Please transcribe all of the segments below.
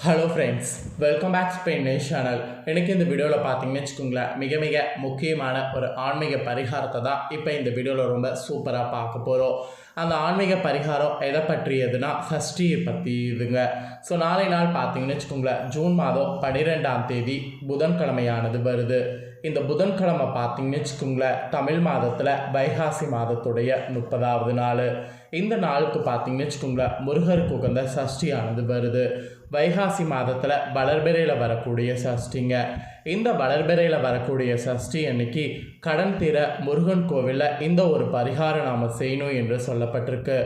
Hello friends, welcome back Spain channel. எனக்கு இந்த வீடியோவில் பார்த்தீங்கன்னு வச்சுக்கோங்களேன், மிக மிக முக்கியமான ஒரு ஆன்மீக பரிகாரத்தை தான் இப்போ இந்த வீடியோவில் ரொம்ப சூப்பராக பார்க்க போகிறோம். அந்த ஆன்மீக பரிகாரம் எதை பற்றியதுன்னா சஷ்டியை பற்றி இதுங்க. ஸோ நாளை நாள் பார்த்தீங்கன்னு வச்சுக்கோங்களேன், ஜூன் மாதம் 12ஆம் தேதி புதன்கிழமையானது வருது. இந்த புதன்கிழமை பார்த்தீங்கன்னு வச்சுக்கோங்களேன், தமிழ் மாதத்தில் வைகாசி மாதத்துடைய 30வது நாள். இந்த நாளுக்கு பார்த்தீங்கன்னு வச்சுக்கோங்களேன், முருகருக்கு உகந்த சஷ்டியானது வருது. வைகாசி மாதத்தில் வளர்பிறையில் வரக்கூடிய சஷ்டிங்க. இந்த வளர்பிறையில் வரக்கூடிய சஷ்டி அன்னைக்கு கடன் தீர முருகன் கோவிலில் இந்த ஒரு பரிகாரம் நாம் செய்யணும் என்று சொல்லப்பட்டிருக்கு.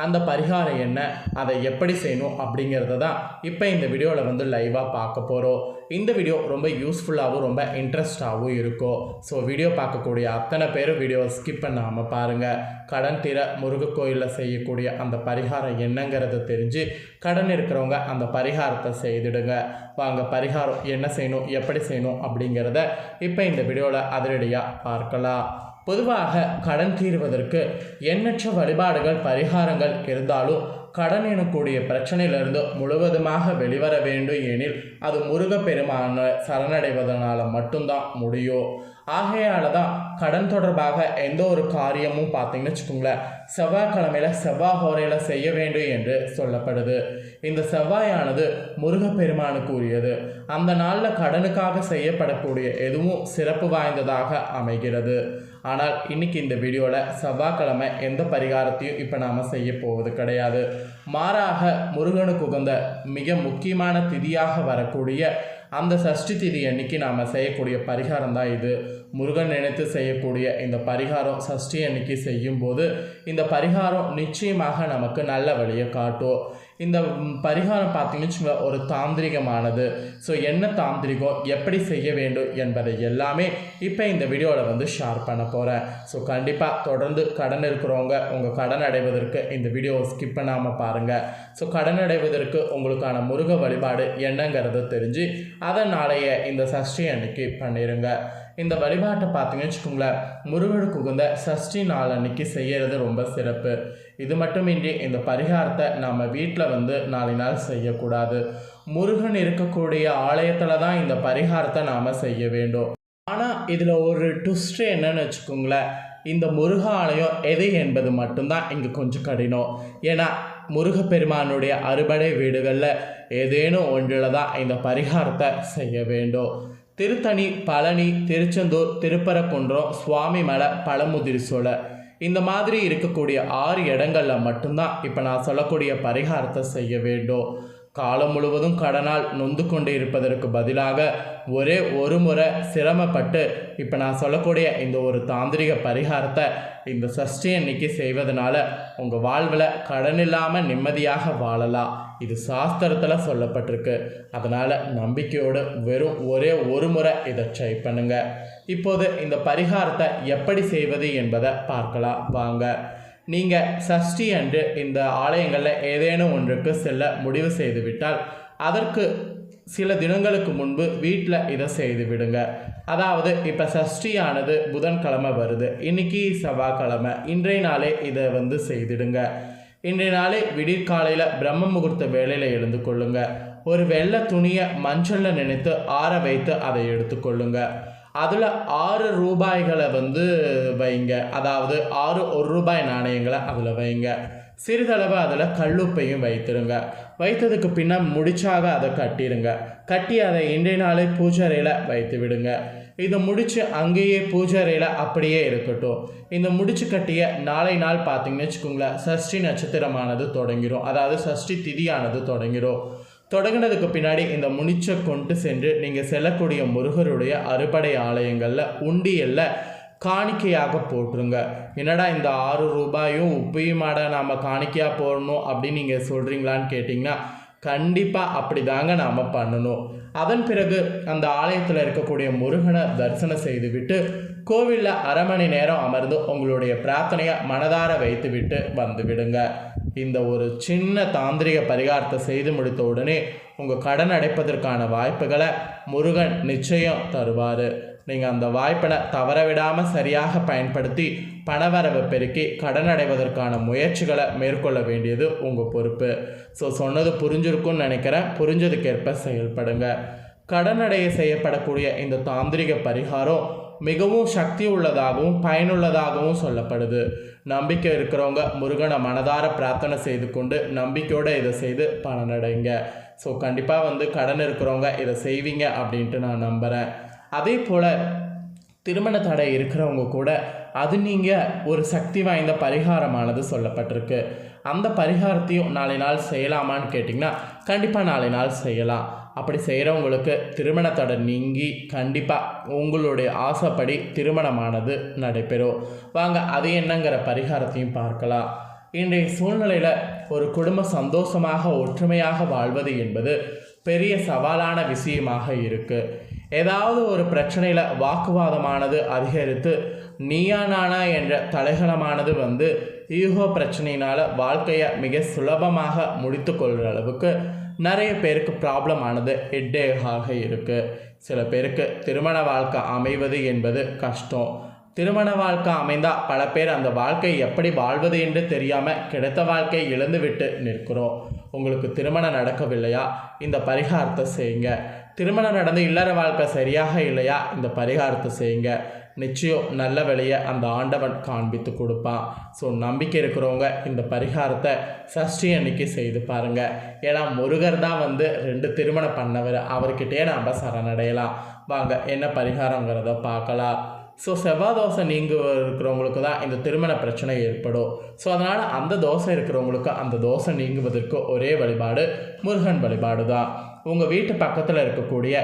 அந்த பரிகாரம் என்ன, அதை எப்படி செய்யணும் அப்படிங்கிறத தான் இப்போ இந்த வீடியோவில் லைவாக பார்க்க போகிறோம். இந்த வீடியோ ரொம்ப யூஸ்ஃபுல்லாகவும் ரொம்ப இன்ட்ரெஸ்டாகவும் இருக்கும். ஸோ வீடியோ பார்க்கக்கூடிய அத்தனை பேரும் வீடியோவை ஸ்கிப் பண்ணாமல் பாருங்கள். கடன் தீர முருகன் கோயிலில் செய்யக்கூடிய அந்த பரிகாரம் என்னங்கிறத தெரிஞ்சு கடன் இருக்கிறவங்க அந்த பரிகாரத்தை செய்துடுங்க. வாங்க, பரிகாரம் என்ன செய்யணும், எப்படி செய்யணும் அப்படிங்கிறத இப்போ இந்த வீடியோவில் அதிரடியாக பார்க்கலாம். பொதுவாக கடன் தீர்வதற்கு எண்ணற்ற வழிபாடுகள் பரிகாரங்கள் இருந்தாலும் கடன் எனக்கூடிய பிரச்சனையிலிருந்து முழுவதுமாக வெளிவர வேண்டும் எனில் அது முருகப்பெருமான சரணடைவதனால் மட்டும்தான் முடியும். ஆகையால் தான் கடன் தொடர்பாக எந்த ஒரு காரியமும் பார்த்தீங்கன்னு வச்சுக்கோங்களேன், செவ்வாய்க்கிழமையில் செவ்வாய் ஹோரையில் செய்ய வேண்டும் என்று சொல்லப்படுது. இந்த செவ்வாயானது முருகப்பெருமானுக்கு உரியது. அந்த நாளில் கடனுக்காக செய்யப்படக்கூடிய எதுவும் சிறப்பு வாய்ந்ததாக அமைகிறது. ஆனால் இன்னைக்கு இந்த வீடியோவில் செவ்வாய்க்கிழமை எந்த பரிகாரத்தையும் இப்போ நாம் செய்ய போவது கிடையாது. மாறாக முருகனுக்கு உகந்த மிக முக்கியமான திதியாக வரக்கூடிய அந்த சஷ்டி திதி அன்னைக்கு நாம் செய்யக்கூடிய பரிகாரம் தான் இது. முருகன் நினைத்து செய்யக்கூடிய இந்த பரிகாரம் சஷ்டி அன்னைக்கு செய்யும்போது இந்த பரிகாரம் நிச்சயமாக நமக்கு நல்ல வழியை காட்டும். இந்த பரிகாரம் பார்த்தீங்கன்னு வச்சுக்கோங்க, ஒரு தாந்திரிகமானது. ஸோ என்ன தாந்திரிகம், எப்படி செய்ய வேண்டும் என்பதை எல்லாமே இப்போ இந்த வீடியோவில் ஷேர் பண்ண போகிறேன். ஸோ கண்டிப்பாக தொடர்ந்து கடன் இருக்கிறவங்க உங்கள் கடன் அடைவதற்கு இந்த வீடியோவை ஸ்கிப் பண்ணாமல் பாருங்கள். ஸோ கடன் அடைவதற்கு உங்களுக்கான முருக வழிபாடு என்னங்கிறத தெரிஞ்சு அதை நாளைய இந்த சஷ்டி அன்னைக்கு பண்ணிடுங்க. இந்த வழிபாட்டை பார்த்தீங்கன்னு வச்சுக்கோங்களேன், முருகனுக்கு உகந்த சஷ்டி நாள் அன்னைக்கு செய்கிறது ரொம்ப சிறப்பு. இது மட்டுமின்றி இந்த பரிகாரத்தை நம்ம வீட்டில் நாளை நாள் செய்யக்கூடாது. முருகன் இருக்கக்கூடிய ஆலயத்தில் தான் இந்த பரிகாரத்தை நாம் செய்ய வேண்டும். ஆனால் இதில் ஒரு ட்விஸ்ட் என்னன்னு வச்சுக்கோங்களேன், இந்த முருக ஆலயம் எது என்பது மட்டும்தான் இங்கே கொஞ்சம் கடினம். ஏன்னா முருகப்பெருமானுடைய அறுபடை வீடுகளில் ஏதேனும் ஒன்றில் தான் இந்த பரிகாரத்தை செய்ய வேண்டும். திருத்தணி, பழனி, திருச்செந்தூர், திருப்பரங்குன்றம், சுவாமிமலை, பழமுதிர்சோலை இந்த மாதிரி இருக்கக்கூடிய 6 இடங்களில் மட்டும்தான் இப்போ நான் சொல்லக்கூடிய பரிகாரத்தை செய்ய வேண்டும். காலம் முழுவதும் கடனால் நொந்து கொண்டு இருப்பதற்கு பதிலாக ஒரே ஒரு முறை சிரமப்பட்டு இப்போ நான் சொல்லக்கூடிய இந்த ஒரு தாந்திரிக பரிகாரத்தை இந்த சஷ்டி அன்னைக்கு செய்வதனால உங்கள் வாழ்வில் கடன் இல்லாமல் நிம்மதியாக வாழலாம். இது சாஸ்திரத்தில் சொல்லப்பட்டிருக்கு. அதனால் நம்பிக்கையோடு வெறும் ஒரே ஒரு முறை இதை ட்ரை பண்ணுங்கள். இப்போது இந்த பரிகாரத்தை எப்படி செய்வது என்பதை பார்க்கலாம் வாங்க. நீங்கள் சஷ்டி அன்று இந்த ஆலயங்களில் ஏதேனும் ஒன்றுக்கு செல்ல முடிவு செய்துவிட்டால் அதற்கு சில தினங்களுக்கு முன்பு வீட்டில் இதை செய்து விடுங்க. அதாவது இப்போ சஷ்டியானது புதன்கிழமை வருது, இன்னைக்கு செவ்வாய்க்கிழமை, இன்றைய நாளே இதை செய்துடுங்க. இன்றைய நாளே விடிற்காலையில் பிரம்ம முகூர்த்த வேலையில் எழுந்து கொள்ளுங்க. ஒரு வெள்ளை துணியை மஞ்சளில் நினைத்து ஆற வைத்து அதை எடுத்துக்கொள்ளுங்க. அதில் 6 ரூபாய்களை வைங்க. அதாவது 6 1 ரூபாய் நாணயங்களை அதில் வைங்க. சிறிதளவு அதில் கல்லுப்பையும் வைத்துருங்க. வைத்ததுக்கு பின்னால் முடிச்சாக அதை கட்டிடுங்க. கட்டி அதை இன்றைய நாளே பூஜை அறையில் வைத்து விடுங்க. இதை முடித்து அங்கேயே பூஜை அறையில் அப்படியே இருக்கட்டும். இந்த முடிச்சு கட்டிய நாளை நாள் பார்த்தீங்கன்னு வச்சுக்கோங்களேன், சஷ்டி நட்சத்திரமானது தொடங்கிடும். அதாவது சஷ்டி திதியானது தொடங்கிடும். தொடங்கினதுக்கு பின்னாடி இந்த முடிச்சை கொண்டு சென்று நீங்கள் செல்லக்கூடிய முருகருடைய அறுபடை ஆலயங்களில் உண்டியல்ல காணிக்கையாக போட்டுருங்க. என்னடா இந்த 6 ரூபாயும் உப்பையுமாட நாம் காணிக்கையாக போடணும் அப்படின்னு நீங்கள் சொல்கிறீங்களான்னு கேட்டிங்கன்னா கண்டிப்பாக அப்படி தாங்க நாம் பண்ணணும். அதன் பிறகு அந்த ஆலயத்தில் இருக்கக்கூடிய முருகனை தரிசனம் செய்துவிட்டு கோவிலில் அரை மணி நேரம் அமர்ந்து உங்களுடைய பிரார்த்தனையை மனதார வைத்து விட்டு வந்து விடுங்க. இந்த ஒரு சின்ன தாந்திரிக பரிகாரத்தை செய்து முடித்த உடனே உங்கள் கடன் அடைப்பதற்கான வாய்ப்புகளை முருகன் நிச்சயம் தருவார். நீங்கள் அந்த வாய்ப்பினை தவற விடாமல் சரியாக பயன்படுத்தி பணவரவு பெருக்கி கடன் அடைவதற்கான முயற்சிகளை மேற்கொள்ள வேண்டியது உங்கள் பொறுப்பு. ஸோ சொன்னது புரிஞ்சிருக்கும்னு நினைக்கிறேன். புரிஞ்சதுக்கேற்ப செயல்படுங்க. கடன் அடைய செய்யப்படக்கூடிய இந்த தாந்திரிக பரிகாரம் மிகவும் சக்தி உள்ளதாகவும் பயனுள்ளதாகவும் சொல்லப்படுது. நம்பிக்கை இருக்கிறவங்க முருகனை மனதார பிரார்த்தனை செய்து கொண்டு நம்பிக்கையோடு இதை செய்து பலனடைங்க. ஸோ கண்டிப்பாக கடன் இருக்கிறவங்க இதை செய்வீங்க அப்படின்ட்டு நான் நம்புகிறேன். அதே போல் திருமண தடை இருக்கிறவங்க கூட அது நீங்கள் ஒரு சக்தி வாய்ந்த பரிகாரமானது சொல்லப்பட்டிருக்கு. அந்த பரிகாரத்தையும் நாளை நாள் செய்யலாமான்னு கேட்டிங்கன்னா கண்டிப்பாக நாளை நாள் செய்யலாம். அப்படி செய்கிறவங்களுக்கு திருமண தடை நீங்கி கண்டிப்பாக உங்களுடைய ஆசைப்படி திருமணமானது நடைபெறும். வாங்க அது என்னங்கிற பரிகாரத்தையும் பார்க்கலாம். இன்றைய சூழ்நிலையில் ஒரு குடும்பம் சந்தோஷமாக ஒற்றுமையாக வாழ்வது என்பது பெரிய சவாலான விஷயமாக இருக்குது. ஏதாவது ஒரு பிரச்சனையில் வாக்குவாதமானது அதிகரித்து நீயா நானா என்ற தலைகணமானது ஈகோ பிரச்சனையினால் வாழ்க்கையை மிக சுலபமாக முடித்து கொள்கிற அளவுக்கு நிறைய பேருக்கு ப்ராப்ளம் ஆனது ஹெட்டேக்காக இருக்குது. சில பேருக்கு திருமண வாழ்க்கை அமைவது என்பது கஷ்டம். திருமண வாழ்க்கை அமைந்தால் பல பேர் அந்த வாழ்க்கை எப்படி வாழ்வது என்று தெரியாமல் கிடைத்த வாழ்க்கையை இழந்து விட்டு நிற்கிறோம். உங்களுக்கு திருமணம் நடக்கவில்லையா? இந்த பரிகாரத்தை செய்யுங்க. திருமணம் நடந்து இல்லற வாழ்க்கை சரியாக இல்லையா? இந்த பரிகாரத்தை செய்யுங்க. நிச்சயம் நல்ல வழியை அந்த ஆண்டவன் காண்பித்து கொடுப்பான். ஸோ நம்பிக்கை இருக்கிறவங்க இந்த பரிகாரத்தை சஷ்டி அன்னைக்கு செய்து பாருங்கள். ஏன்னா முருகர் தான் 2 திருமணம் பண்ணவர். அவர்கிட்டயே நாம் சரணடையலாம். வாங்க என்ன பரிகாரங்கிறத பார்க்கலாம். ஸோ செவ்வாய் தோசை இருக்கிறவங்களுக்கு தான் இந்த திருமண பிரச்சனை ஏற்படும். ஸோ அதனால் அந்த தோசை இருக்கிறவங்களுக்கு அந்த தோசை நீங்குவதற்கு ஒரே வழிபாடு முருகன் வழிபாடு தான். உங்கள் வீட்டு பக்கத்தில் இருக்கக்கூடிய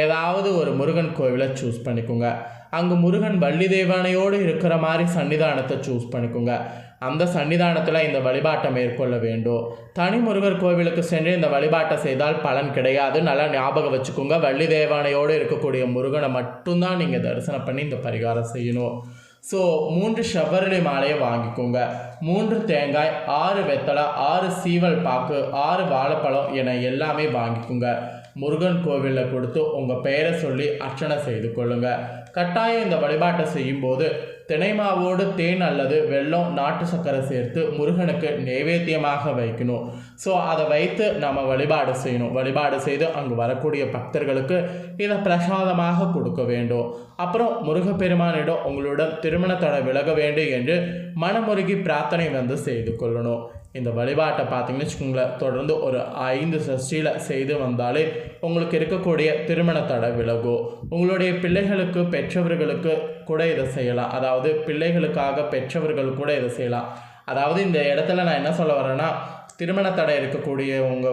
ஏதாவது ஒரு முருகன் கோவிலை சூஸ் பண்ணிக்கோங்க. அங்கே முருகன் வள்ளி தேவானையோடு இருக்கிற மாதிரி சன்னிதானத்தை சூஸ் பண்ணிக்கோங்க. அந்த சன்னிதானத்தில் இந்த வழிபாட்டை மேற்கொள்ள வேண்டும். தனி முருகர் கோவிலுக்கு சென்று இந்த வழிபாட்டை செய்தால் பலன் கிடையாது. நல்லா ஞாபகம் வச்சுக்கோங்க. வள்ளி தேவானையோடு இருக்கக்கூடிய முருகனை மட்டும்தான் நீங்கள் தரிசனம் பண்ணி இந்த பரிகாரம் செய்யணும். ஸோ 3 செவ்வரளி மாலையை வாங்கிக்கோங்க. 3 தேங்காய், 6 வெத்தலை, 6 சீவல் பாக்கு, 6 வாழைப்பழம் என எல்லாமே வாங்கிக்கோங்க. முருகன் கோவிலில் கொடுத்து உங்கள் பெயரை சொல்லி அர்ச்சனை செய்து கொள்ளுங்கள். கட்டாயம் இந்த வழிபாட்டை செய்யும்போது தினைமாவோடு தேன் அல்லது வெல்லம், நாட்டு சர்க்கரை சேர்த்து முருகனுக்கு நைவேத்தியமாக வைக்கணும். ஸோ அதை வைத்து நம்ம வழிபாடு செய்யணும். வழிபாடு செய்து அங்கு வரக்கூடிய பக்தர்களுக்கு இதை பிரசாதமாக கொடுக்க வேண்டும். அப்புறம் முருகப்பெருமானிடம் உங்களுடன் திருமண தடை விலக வேண்டும் என்று மனமுருகி பிரார்த்தனை செய்து கொள்ளணும். இந்த வழிபாட்டை பார்த்தீங்கன்னு வச்சுக்கோங்களேன், தொடர்ந்து ஒரு 5 சஷ்டியில் செய்து வந்தாலே உங்களுக்கு இருக்கக்கூடிய திருமண தடை விலகும். உங்களுடைய பிள்ளைகளுக்கு பெற்றவர்களுக்கு கூட இதை செய்யலாம். அதாவது பிள்ளைகளுக்காக பெற்றவர்கள் கூட இதை செய்யலாம். அதாவது இந்த இடத்துல நான் என்ன சொல்ல வரேன்னா, திருமண தடை இருக்கக்கூடியவங்க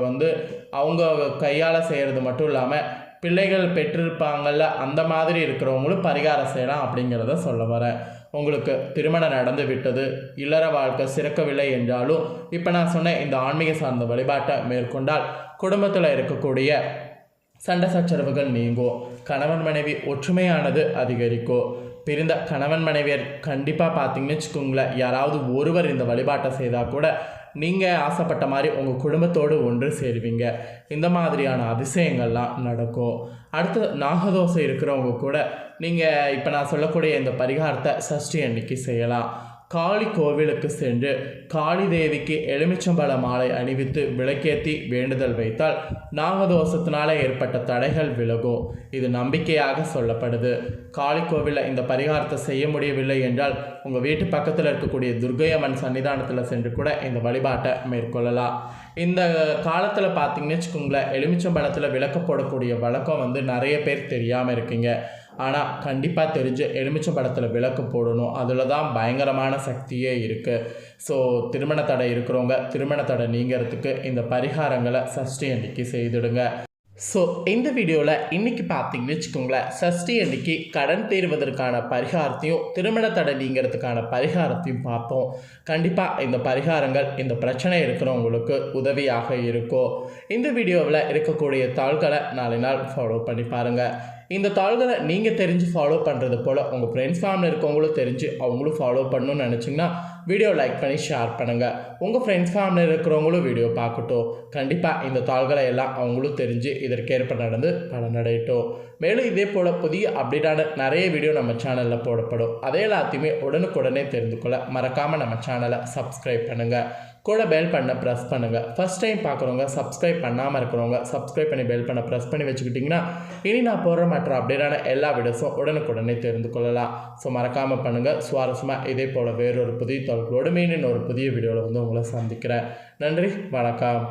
அவங்க கையால் செய்கிறது மட்டும் இல்லாமல் பிள்ளைகள் பெற்றிருப்பாங்கள்ல அந்த மாதிரி இருக்கிறவங்களும் பரிகாரம் செய்யலாம் அப்படிங்கிறத சொல்ல வரேன். உங்களுக்கு திருமணம் நடந்து விட்டது, இல்லற வாழ்க்கை சிறக்கவில்லை என்றாலும் இப்போ நான் சொன்ன இந்த ஆன்மீக சார்ந்த வழிபாட்டை மேற்கொண்டால் குடும்பத்தில் இருக்கக்கூடிய சண்டை சச்சரவுகள் நீங்கும். கணவன் மனைவி ஒற்றுமையானது அதிகரிக்கும். பிரிந்த கணவன் மனைவியர் கண்டிப்பாக பார்த்தீங்கன்னு வச்சுக்கோங்களேன், யாராவது ஒருவர் இந்த வழிபாட்டை செய்தால் கூட நீங்கள் ஆசைப்பட்ட மாதிரி உங்கள் குடும்பத்தோடு ஒன்று சேருவீங்க. இந்த மாதிரியான அதிசயங்கள்லாம் நடக்கும். அடுத்து நாகதோஷம் இருக்கிறவங்க கூட நீங்கள் இப்போ நான் சொல்லக்கூடிய இந்த பரிகாரத்தை சஷ்டி அன்னைக்கு செய்யலாம். காளி கோவிலுக்கு சென்று காளி தேவிக்கு எலுமிச்சம்பழ மாலை அணிவித்து விளக்கேற்றி வேண்டுதல் வைத்தால் நாகதோஷத்தினால ஏற்பட்ட தடைகள் விலகும். இது நம்பிக்கையாக சொல்லப்படுது. காளி கோவிலில் இந்த பரிகாரத்தை செய்ய முடியவில்லை என்றால் உங்கள் வீட்டு பக்கத்தில் இருக்கக்கூடிய துர்க்கையம்மன் சன்னிதானத்தில் சென்று கூட இந்த வழிபாட்டை மேற்கொள்ளலாம். இந்த காலத்தில் பார்த்தீங்கன்னு வச்சுக்கோங்களேன், எலுமிச்சம்பழத்தில் விளக்க போடக்கூடிய வழக்கம் நிறைய பேர் தெரியாமல் இருக்கீங்க. ஆனால் கண்டிப்பாக தெரிஞ்சு எலுமிச்சம்பழத்தில் விளக்கு போடணும். அதில் தான் பயங்கரமான சக்தியே இருக்குது. ஸோ திருமண தடை இருக்கிறவங்க திருமண தடை நீங்கிறதுக்கு இந்த பரிகாரங்களை சஷ்டி அன்னைக்கு செய்துடுங்க. ஸோ இந்த வீடியோவில் இன்றைக்கி பார்த்தீங்கன்னு வச்சுக்கோங்களேன், சஷ்டி அன்னைக்கு கடன் தீர்வதற்கான பரிகாரத்தையும் திருமண தடை நீங்கிறதுக்கான பரிகாரத்தையும் பார்த்தோம். கண்டிப்பாக இந்த பரிகாரங்கள் இந்த பிரச்சனை இருக்கிறவங்களுக்கு உதவியாக இருக்கும். இந்த வீடியோவில் இருக்கக்கூடிய தாள்களை நாளை நாள் ஃபாலோ பண்ணி பாருங்கள். இந்த தாள்களை நீங்கள் தெரிஞ்சு ஃபாலோ பண்ணுறது போல் உங்கள் ஃப்ரெண்ட்ஸ் ஃபேமிலி இருக்கவங்களும் தெரிஞ்சு அவங்களும் ஃபாலோ பண்ணணும்னு நினச்சிங்கன்னா வீடியோ லைக் பண்ணி ஷேர் பண்ணுங்கள். உங்கள் ஃப்ரெண்ட்ஸ் ஃபேமிலி இருக்கிறவங்களும் வீடியோ பார்க்கட்டும். கண்டிப்பாக இந்த தாள்களை எல்லாம் அவங்களும் தெரிஞ்சு இதற்கேற்ப நடந்து பலனடையட்டும். மேலும் இதே போல் புதிய அப்டேட்டான நிறைய வீடியோ நம்ம சேனலில் போடப்படும். அதே எல்லாத்தையுமே உடனுக்குடனே தெரிந்து கொள்ள மறக்காமல் நம்ம சேனலை சப்ஸ்கிரைப் பண்ணுங்கள். கூட பெல் பண்ண ப்ரெஸ் பண்ணுங்கள். ஃபஸ்ட் டைம் பார்க்குறவங்க சப்ஸ்கிரைப் பண்ணாமல் இருக்கிறவங்க சப்ஸ்கிரைப் பண்ணி பெல் பண்ண ப்ரெஸ் பண்ணி வச்சுக்கிட்டிங்கன்னா இனி நான் போடுற மற்ற அப்டேட்டான எல்லா வீடியோஸும் உடனுக்குடனே தெரிந்து கொள்ளலாம். ஸோ மறக்காமல் பண்ணுங்கள். சுவாரஸ்யமாக இதே போல் வேறொரு புதிய தகவலோடு மீண்டும் ஒரு புதிய வீடியோவில் உங்களை சந்திக்கிறேன். நன்றி, வணக்கம்.